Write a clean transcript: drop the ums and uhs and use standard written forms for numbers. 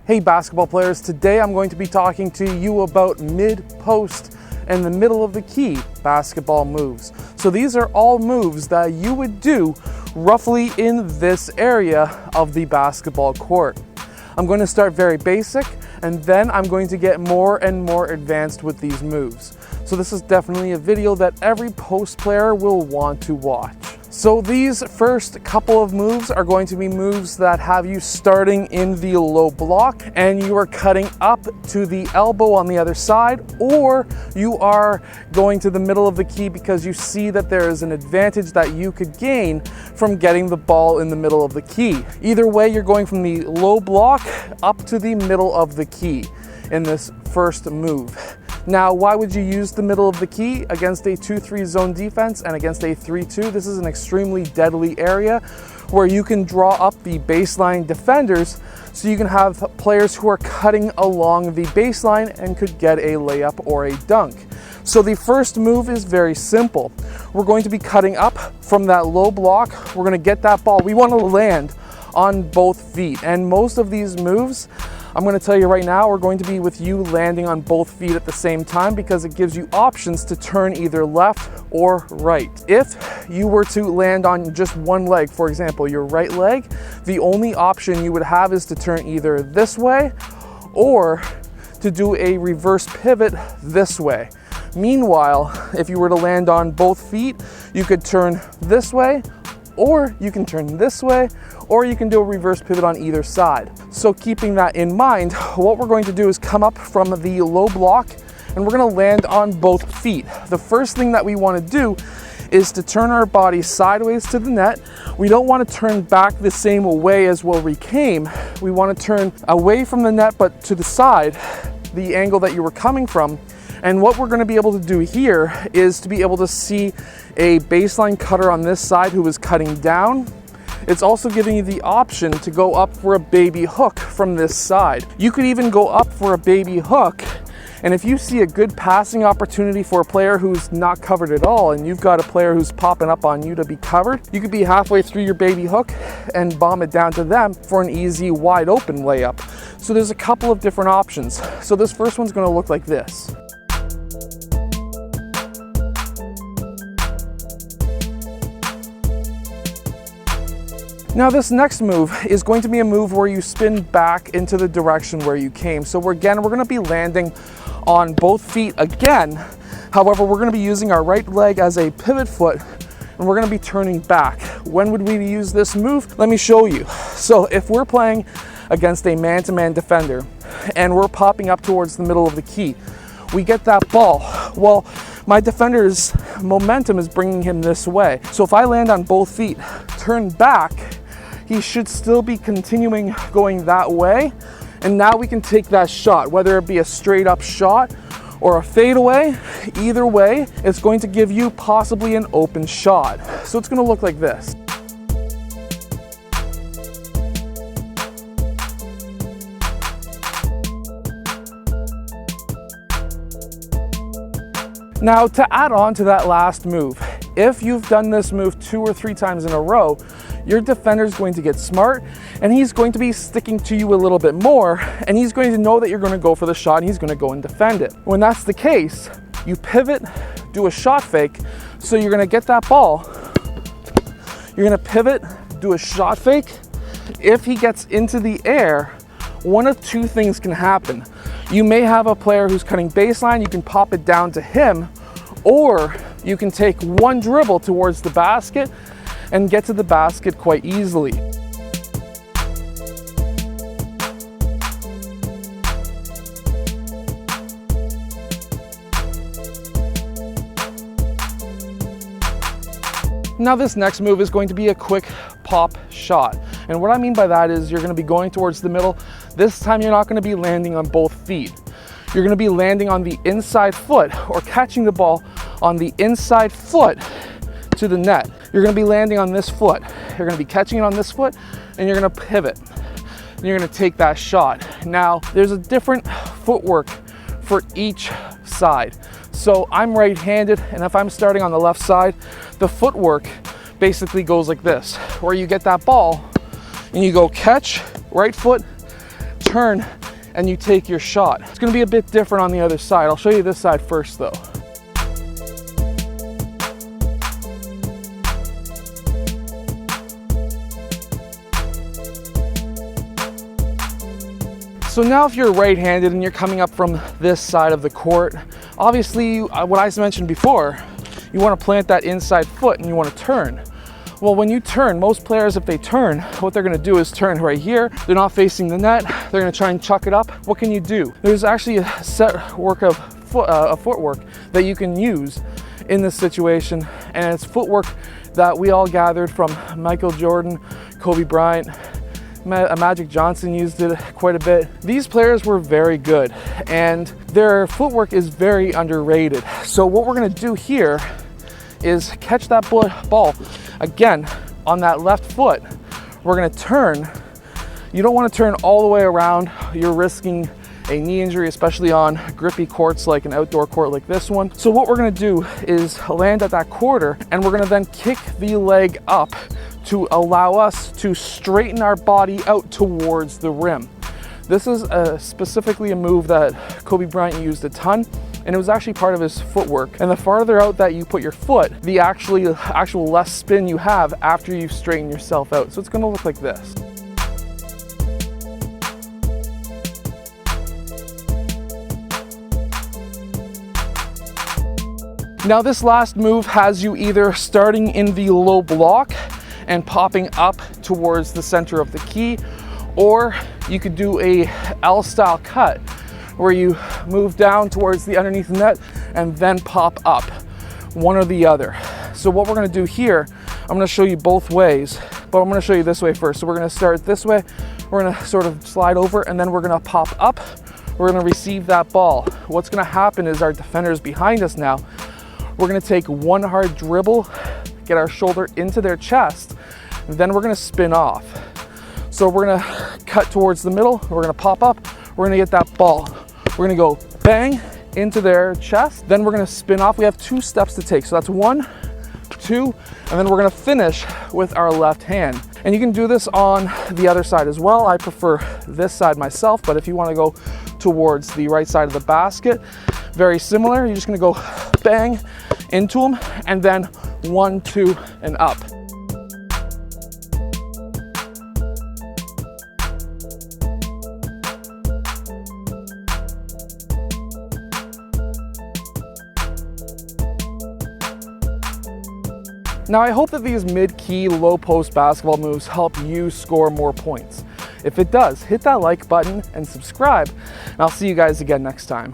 Hey basketball players, today I'm going to be talking to you about mid-post and the middle of the key basketball moves. So these are all moves that you would do roughly in this area of the basketball court. I'm going to start very basic and then I'm going to get more and more advanced with these moves. So this is definitely a video that every post player will want to watch. So these first couple of moves are going to be moves that have you starting in the low block and you are cutting up to the elbow on the other side, or you are going to the middle of the key because you see that there is an advantage that you could gain from getting the ball in the middle of the key. Either way, you're going from the low block up to the middle of the key in this first move. Now, why would you use the middle of the key against a 2-3 zone defense and against a 3-2? This is an extremely deadly area where you can draw up the baseline defenders so you can have players who are cutting along the baseline and could get a layup or a dunk. So the first move is very simple. We're going to be cutting up from that low block. We're going to get that ball. We want to land on both feet, and most of these moves, I'm going to tell you right now, we're going to be with you landing on both feet at the same time because it gives you options to turn either left or right. If you were to land on just one leg, for example, your right leg, the only option you would have is to turn either this way or to do a reverse pivot this way. Meanwhile, if you were to land on both feet, you could turn this way, or you can turn this way, or you can do a reverse pivot on either side. So keeping that in mind, what we're going to do is come up from the low block and we're gonna land on both feet. The first thing that we wanna do is to turn our body sideways to the net. We don't wanna turn back the same way as where we came. We wanna turn away from the net, but to the side, the angle that you were coming from. And what we're gonna be able to do here is to be able to see a baseline cutter on this side who is cutting down. It's also giving you the option to go up for a baby hook from this side. You could even go up for a baby hook, and if you see a good passing opportunity for a player who's not covered at all, and you've got a player who's popping up on you to be covered, you could be halfway through your baby hook and bomb it down to them for an easy wide open layup. So there's a couple of different options. So this first one's gonna look like this. Now this next move is going to be a move where you spin back into the direction where you came. So we're gonna be landing on both feet again. However, we're gonna be using our right leg as a pivot foot and we're gonna be turning back. When would we use this move? Let me show you. So if we're playing against a man-to-man defender and we're popping up towards the middle of the key, we get that ball. Well, my defender's momentum is bringing him this way. So if I land on both feet, turn back, he should still be continuing going that way. And now we can take that shot, whether it be a straight up shot or a fadeaway. Either way, it's going to give you possibly an open shot. So it's gonna look like this. Now to add on to that last move, if you've done this move 2 or 3 times in a row, your defender is going to get smart and he's going to be sticking to you a little bit more, and he's going to know that you're going to go for the shot and he's going to go and defend it. When that's the case, you pivot, do a shot fake. So you're going to get that ball, you're going to pivot, do a shot fake. If he gets into the air, one of two things can happen. You may have a player who's cutting baseline, you can pop it down to him, or you can take one dribble towards the basket and get to the basket quite easily. Now this next move is going to be a quick pop shot. And what I mean by that is you're going to be going towards the middle. This time you're not going to be landing on both feet. You're going to be landing on the inside foot or catching the ball on the inside foot to the net. You're going to be landing on this foot. You're going to be catching it on this foot and you're going to pivot. And you're going to take that shot. Now there's a different footwork for each side. So I'm right-handed, and if I'm starting on the left side, the footwork basically goes like this, where you get that ball and you go catch, right foot, turn and you take your shot. It's gonna be a bit different on the other side. I'll show you this side first though. So now if you're right-handed and you're coming up from this side of the court, obviously what I mentioned before, you want to plant that inside foot and you want to turn. Well, when you turn, most players, if they turn, what they're going to do is turn right here. They're not facing the net. They're going to try and chuck it up. What can you do? There's actually a set work of footwork that you can use in this situation, and it's footwork that we all gathered from Michael Jordan, Kobe Bryant, Magic Johnson used it quite a bit. These players were very good and their footwork is very underrated. So what we're gonna do here is catch that ball again on that left foot. We're gonna turn. You don't wanna turn all the way around. You're risking a knee injury, especially on grippy courts like an outdoor court like this one. So what we're gonna do is land at that quarter, and we're gonna then kick the leg up to allow us to straighten our body out towards the rim. This is specifically a move that Kobe Bryant used a ton, and it was actually part of his footwork. And the farther out that you put your foot, the actual less spin you have after you've straightened yourself out. So it's gonna look like this. Now this last move has you either starting in the low block and popping up towards the center of the key, or you could do a L-style cut where you move down towards the underneath net and then pop up, one or the other. So what we're gonna do here, I'm gonna show you both ways, but I'm gonna show you this way first. So we're gonna start this way, we're gonna sort of slide over, and then we're gonna pop up, we're gonna receive that ball. What's gonna happen is our defender's behind us now. We're gonna take one hard dribble, get our shoulder into their chest, then we're gonna spin off. So we're gonna cut towards the middle, we're gonna pop up, we're gonna get that ball. We're gonna go bang into their chest, then we're gonna spin off. We have 2 steps to take. So that's 1, 2, and then we're gonna finish with our left hand. And you can do this on the other side as well. I prefer this side myself, but if you wanna go towards the right side of the basket, very similar. You're just gonna go bang into them, and then 1, 2, and up. Now I hope that these mid-key, low-post basketball moves help you score more points. If it does, hit that like button and subscribe, and I'll see you guys again next time.